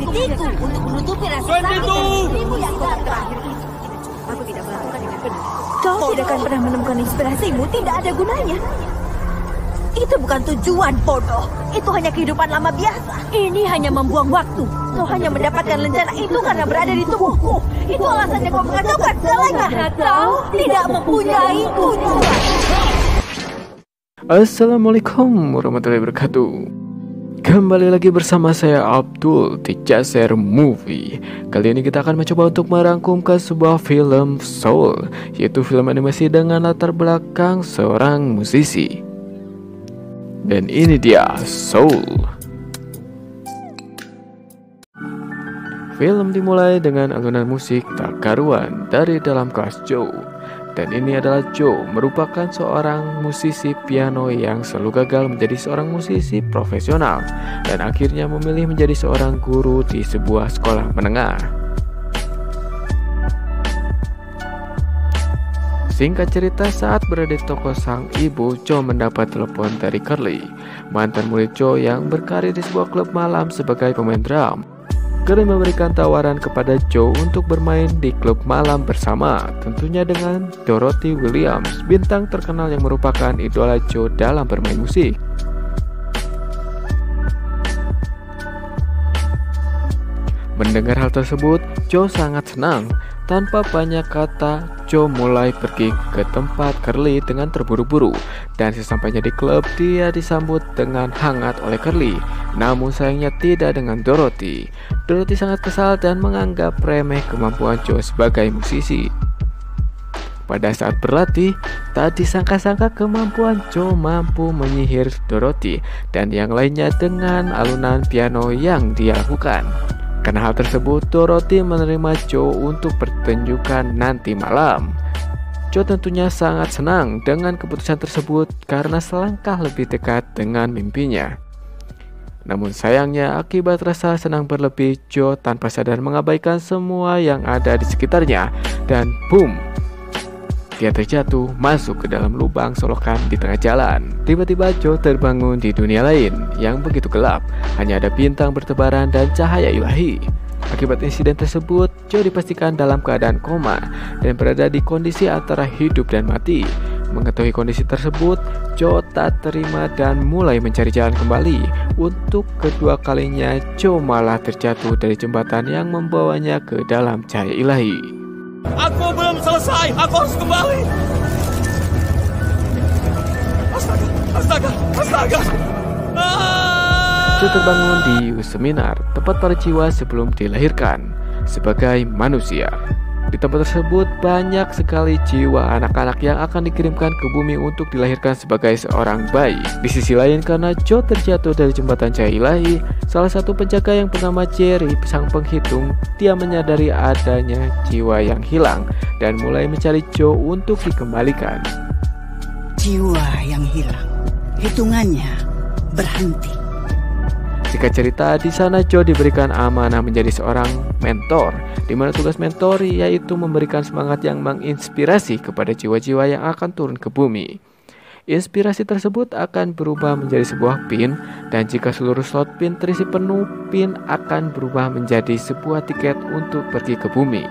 menyakitiku untuk menutupi rasa sakit dan dirimu yang terakhir itu. Aku tidak melakukan dengan benar. Kau tidak akan pernah menemukan inspirasimu, tidak ada gunanya. Itu bukan tujuan, bodoh. Itu hanya kehidupan lama biasa. Ini hanya membuang waktu. Kau hanya mendapatkan lencana itu karena berada di tubuhku. Itu alasannya kau mengacaukan segalanya. Kau tidak mempunyai tujuan. Assalamualaikum warahmatullahi wabarakatuh. Kembali lagi bersama saya Abdul di Jaser Movie. Kali ini kita akan mencoba untuk merangkumkan sebuah film Soul, yaitu film animasi dengan latar belakang seorang musisi. Dan ini dia Soul. Film dimulai dengan alunan musik tak karuan dari dalam kelas Joe. Dan ini adalah Joe, merupakan seorang musisi piano yang selalu gagal menjadi seorang musisi profesional dan akhirnya memilih menjadi seorang guru di sebuah sekolah menengah. Singkat cerita, saat berada di toko sang ibu, Joe mendapat telepon dari Curly, mantan murid Joe yang berkarir di sebuah klub malam sebagai pemain drum. Curly memberikan tawaran kepada Joe untuk bermain di klub malam bersama, tentunya dengan Dorothy Williams, bintang terkenal yang merupakan idola Joe dalam bermain musik. Mendengar hal tersebut, Joe sangat senang. Tanpa banyak kata, Joe mulai pergi ke tempat Curly dengan terburu-buru. Dan sesampainya di klub, dia disambut dengan hangat oleh Curly. Namun sayangnya tidak dengan Dorothy. Dorothy sangat kesal dan menganggap remeh kemampuan Joe sebagai musisi. Pada saat berlatih, tak disangka-sangka kemampuan Joe mampu menyihir Dorothy dan yang lainnya dengan alunan piano yang dia lakukan. Karena hal tersebut, Dorothy menerima Joe untuk pertunjukan nanti malam. Joe tentunya sangat senang dengan keputusan tersebut karena selangkah lebih dekat dengan mimpinya. Namun sayangnya, akibat rasa senang berlebih, Joe tanpa sadar mengabaikan semua yang ada di sekitarnya. Dan boom! Dia terjatuh masuk ke dalam lubang solokan di tengah jalan. Tiba-tiba Joe terbangun di dunia lain yang begitu gelap. Hanya ada bintang bertebaran dan cahaya ilahi. Akibat insiden tersebut, Joe dipastikan dalam keadaan koma dan berada di kondisi antara hidup dan mati. Mengetahui kondisi tersebut, Joe tak terima dan mulai mencari jalan kembali. Untuk kedua kalinya, Joe malah terjatuh dari jembatan yang membawanya ke dalam cahaya ilahi. Aku belum selesai, aku harus kembali. Astaga. Joe terbangun di seminar, tempat para jiwa sebelum dilahirkan sebagai manusia. Di tempat tersebut banyak sekali jiwa anak-anak yang akan dikirimkan ke bumi untuk dilahirkan sebagai seorang bayi. Di sisi lain, karena Joe terjatuh dari jembatan cahaya ilahi, salah satu penjaga yang bernama Jerry, sang penghitung, dia menyadari adanya jiwa yang hilang dan mulai mencari Joe untuk dikembalikan. Jiwa yang hilang, hitungannya berhenti. Singkat cerita, di sana Joe diberikan amanah menjadi seorang mentor, di mana tugas mentor yaitu memberikan semangat yang menginspirasi kepada jiwa-jiwa yang akan turun ke bumi. Inspirasi tersebut akan berubah menjadi sebuah pin, dan jika seluruh slot pin terisi penuh, pin akan berubah menjadi sebuah tiket untuk pergi ke bumi.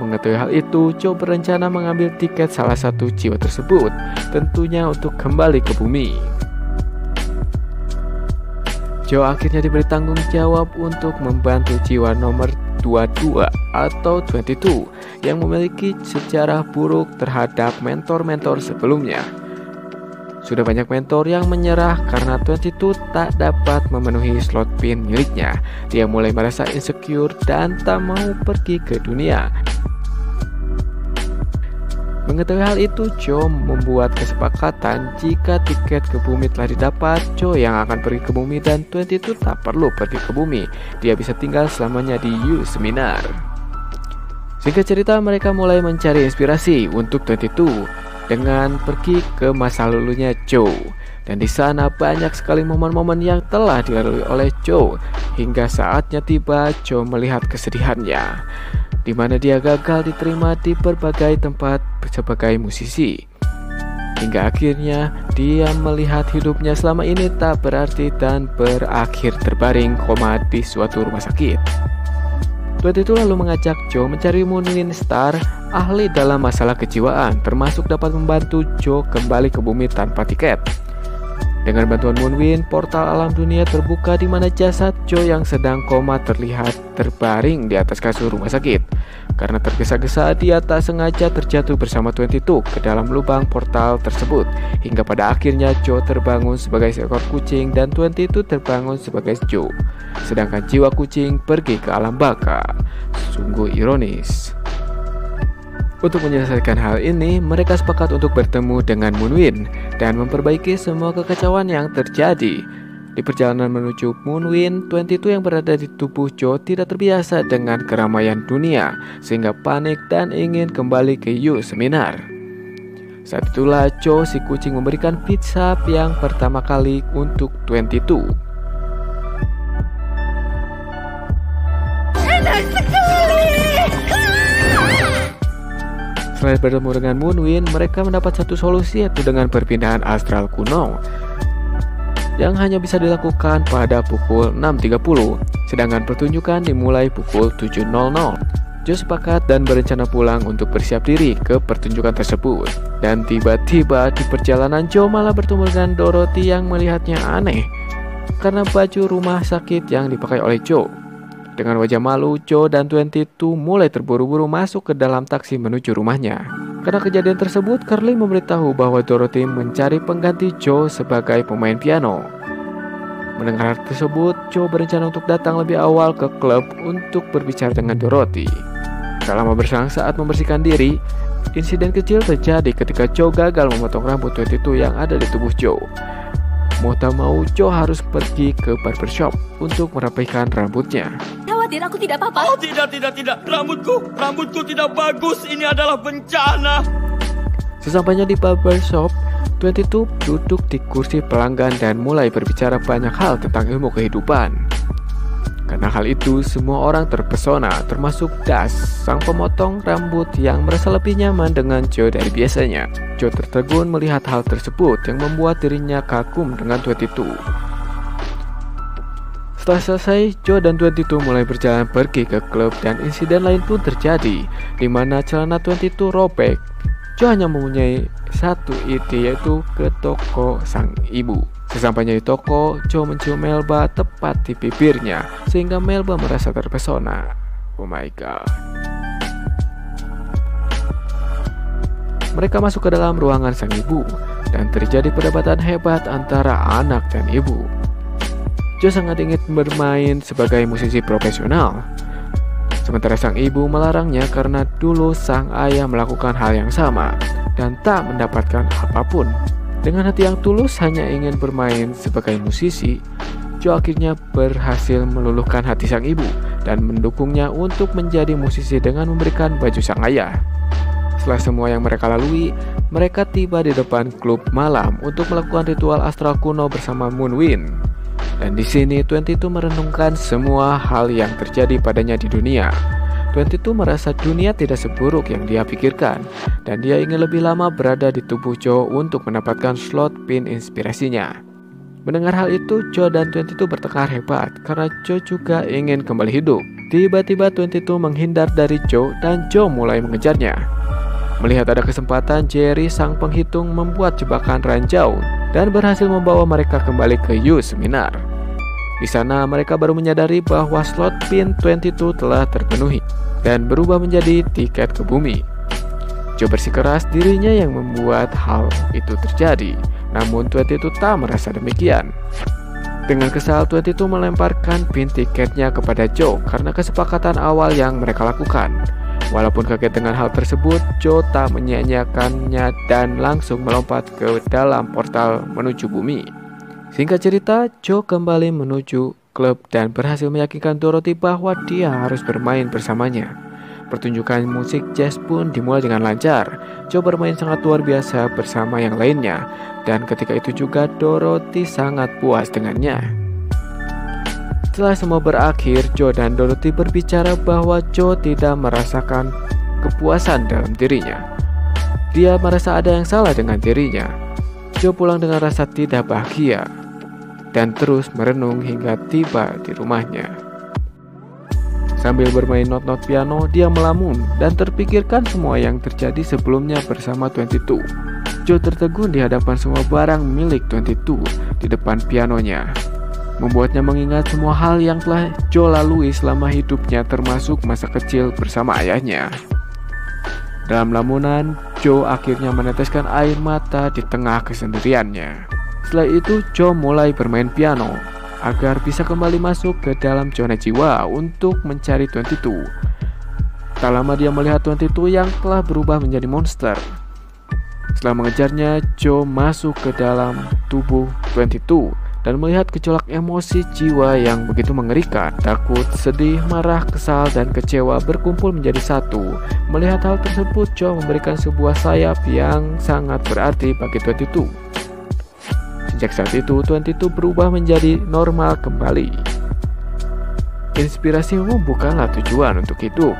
Mengetahui hal itu, Joe berencana mengambil tiket salah satu jiwa tersebut, tentunya untuk kembali ke bumi. Joe akhirnya diberi tanggung jawab untuk membantu jiwa nomor 22 atau 22 yang memiliki sejarah buruk terhadap mentor-mentor sebelumnya. Sudah banyak mentor yang menyerah karena 22 tak dapat memenuhi slot pin miliknya. Dia mulai merasa insecure dan tak mau pergi ke dunia. Mengetahui hal itu, Joe membuat kesepakatan jika tiket ke bumi telah didapat, Joe yang akan pergi ke bumi dan 22 tak perlu pergi ke bumi. Dia bisa tinggal selamanya di U Seminar. Singkat cerita, mereka mulai mencari inspirasi untuk 22 dengan pergi ke masa lalunya Joe. Dan di sana banyak sekali momen-momen yang telah dilalui oleh Joe hingga saatnya tiba Joe melihat kesedihannya, di mana dia gagal diterima di berbagai tempat sebagai musisi. hingga akhirnya dia melihat hidupnya selama ini tak berarti dan berakhir terbaring koma di suatu rumah sakit. 22 lalu mengajak Joe mencari Moonwind Star, ahli dalam masalah kejiwaan, termasuk dapat membantu Joe kembali ke bumi tanpa tiket. Dengan bantuan Moonwind, portal alam dunia terbuka di mana jasad Joe yang sedang koma terlihat terbaring di atas kasur rumah sakit. Karena tergesa-gesa, dia tak sengaja terjatuh bersama 22 ke dalam lubang portal tersebut. Hingga pada akhirnya Joe terbangun sebagai seekor kucing dan 22 terbangun sebagai Joe. Sedangkan jiwa kucing pergi ke alam baka. Sungguh ironis. Untuk menyelesaikan hal ini, mereka sepakat untuk bertemu dengan Moonwind dan memperbaiki semua kekacauan yang terjadi. Di perjalanan menuju Moonwind, 22 yang berada di tubuh Joe tidak terbiasa dengan keramaian dunia, sehingga panik dan ingin kembali ke U Seminar. Saat itulah Joe si kucing memberikan pizza yang pertama kali untuk 22. Enak sekali! Setelah bertemu dengan Moonwind, mereka mendapat satu solusi, yaitu dengan perpindahan astral kuno yang hanya bisa dilakukan pada pukul 6.30, sedangkan pertunjukan dimulai pukul 7.00. Joe sepakat dan berencana pulang untuk bersiap diri ke pertunjukan tersebut. Dan tiba-tiba di perjalanan Joe malah bertemu dengan Dorothy yang melihatnya aneh karena baju rumah sakit yang dipakai oleh Joe. Dengan wajah malu, Joe dan 22 mulai terburu-buru masuk ke dalam taksi menuju rumahnya. Karena kejadian tersebut, Carly memberitahu bahwa Dorothy mencari pengganti Joe sebagai pemain piano. Mendengar hal tersebut, Joe berencana untuk datang lebih awal ke klub untuk berbicara dengan Dorothy. Tak lama berselang saat membersihkan diri, insiden kecil terjadi ketika Joe gagal memotong rambut 22 yang ada di tubuh Joe. Mau tak mau, Joe harus pergi ke barbershop untuk merapikan rambutnya. Khawatir aku tidak apa-apa. Oh tidak. Rambutku tidak bagus. Ini adalah bencana. Sesampainya di barbershop, 22 duduk di kursi pelanggan dan mulai berbicara banyak hal tentang ilmu kehidupan. Karena hal itu, semua orang terpesona, termasuk Das, sang pemotong rambut yang merasa lebih nyaman dengan Joe dari biasanya. Joe tertegun melihat hal tersebut yang membuat dirinya kagum dengan 22. Setelah selesai, Joe dan 22 mulai berjalan pergi ke klub dan insiden lain pun terjadi, di mana celana 22 robek. Joe hanya mempunyai satu ide, yaitu ke toko sang ibu. Sesampainya di toko, Joe mencium Melba tepat di bibirnya, sehingga Melba merasa terpesona. Oh my god. Mereka masuk ke dalam ruangan sang ibu, dan terjadi perdebatan hebat antara anak dan ibu. Joe sangat ingin bermain sebagai musisi profesional, sementara sang ibu melarangnya karena dulu sang ayah melakukan hal yang sama dan tak mendapatkan apapun. Dengan hati yang tulus hanya ingin bermain sebagai musisi, Joe akhirnya berhasil meluluhkan hati sang ibu dan mendukungnya untuk menjadi musisi dengan memberikan baju sang ayah. Setelah semua yang mereka lalui, mereka tiba di depan klub malam untuk melakukan ritual astral kuno bersama Moonwind. Dan di sini 22 merenungkan semua hal yang terjadi padanya di dunia. 22 merasa dunia tidak seburuk yang dia pikirkan, dan dia ingin lebih lama berada di tubuh Joe untuk mendapatkan slot pin inspirasinya. Mendengar hal itu, Joe dan 22 bertengkar hebat karena Joe juga ingin kembali hidup. Tiba-tiba 22 menghindar dari Joe dan Joe mulai mengejarnya. Melihat ada kesempatan, Jerry sang penghitung membuat jebakan ranjau dan berhasil membawa mereka kembali ke U Seminar. Di sana mereka baru menyadari bahwa slot pin 22 telah terpenuhi dan berubah menjadi tiket ke bumi. Joe bersikeras dirinya yang membuat hal itu terjadi, namun 22 tak merasa demikian. Dengan kesal, 22 melemparkan pin tiketnya kepada Joe karena kesepakatan awal yang mereka lakukan. Walaupun kaget dengan hal tersebut, Joe tak menyia-nyiakannya dan langsung melompat ke dalam portal menuju bumi. Singkat cerita, Joe kembali menuju klub dan berhasil meyakinkan Dorothy bahwa dia harus bermain bersamanya. Pertunjukan musik jazz pun dimulai dengan lancar. Joe bermain sangat luar biasa bersama yang lainnya, dan ketika itu juga Dorothy sangat puas dengannya. Setelah semua berakhir, Joe dan Dorothy berbicara bahwa Joe tidak merasakan kepuasan dalam dirinya. Dia merasa ada yang salah dengan dirinya. Joe pulang dengan rasa tidak bahagia dan terus merenung hingga tiba di rumahnya. Sambil bermain not-not piano, dia melamun dan terpikirkan semua yang terjadi sebelumnya bersama 22. Joe tertegun di hadapan semua barang milik 22 di depan pianonya, membuatnya mengingat semua hal yang telah Joe lalui selama hidupnya, termasuk masa kecil bersama ayahnya. Dalam lamunan, Joe akhirnya meneteskan air mata di tengah kesendiriannya. Setelah itu, Joe mulai bermain piano agar bisa kembali masuk ke dalam zona jiwa untuk mencari 22. Tak lama dia melihat 22 yang telah berubah menjadi monster. Setelah mengejarnya, Joe masuk ke dalam tubuh 22 dan melihat gejolak emosi jiwa yang begitu mengerikan. Takut, sedih, marah, kesal, dan kecewa berkumpul menjadi satu. Melihat hal tersebut, Joe memberikan sebuah sayap yang sangat berarti bagi 22. Sejak saat itu, 22 berubah menjadi normal kembali. Inspirasimu bukanlah tujuan untuk hidup.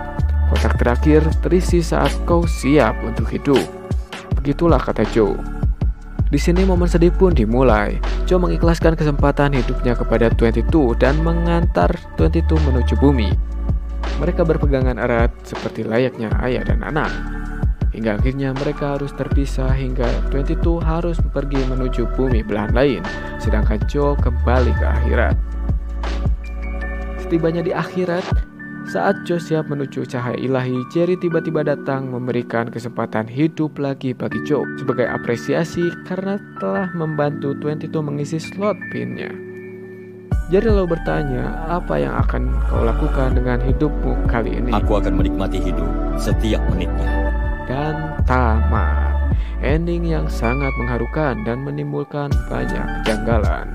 Kotak terakhir terisi saat kau siap untuk hidup. Begitulah kata Joe. Di sini momen sedih pun dimulai. Joe mengikhlaskan kesempatan hidupnya kepada 22 dan mengantar 22 menuju bumi. Mereka berpegangan erat seperti layaknya ayah dan anak. Hingga akhirnya mereka harus terpisah hingga 22 harus pergi menuju bumi belahan lain, sedangkan Joe kembali ke akhirat. Setibanya di akhirat, saat Joe siap menuju cahaya ilahi, Jerry tiba-tiba datang memberikan kesempatan hidup lagi bagi Joe sebagai apresiasi karena telah membantu 22 mengisi slot pinnya. Jerry lalu bertanya, apa yang akan kau lakukan dengan hidupmu kali ini? Aku akan menikmati hidup setiap menitnya. Dan tamat. Ending yang sangat mengharukan dan menimbulkan banyak kejanggalan.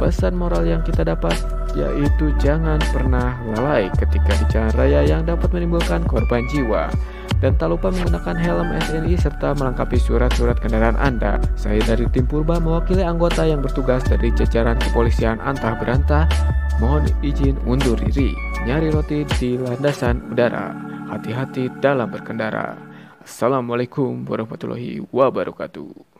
Pesan moral yang kita dapat yaitu jangan pernah lalai ketika di jalan raya yang dapat menimbulkan korban jiwa. Dan tak lupa menggunakan helm SNI serta melengkapi surat-surat kendaraan Anda. Saya dari tim Purba mewakili anggota yang bertugas dari jajaran kepolisian antah berantah. Mohon izin undur diri. Nyari roti di landasan udara. Hati-hati dalam berkendara. Assalamualaikum warahmatullahi wabarakatuh.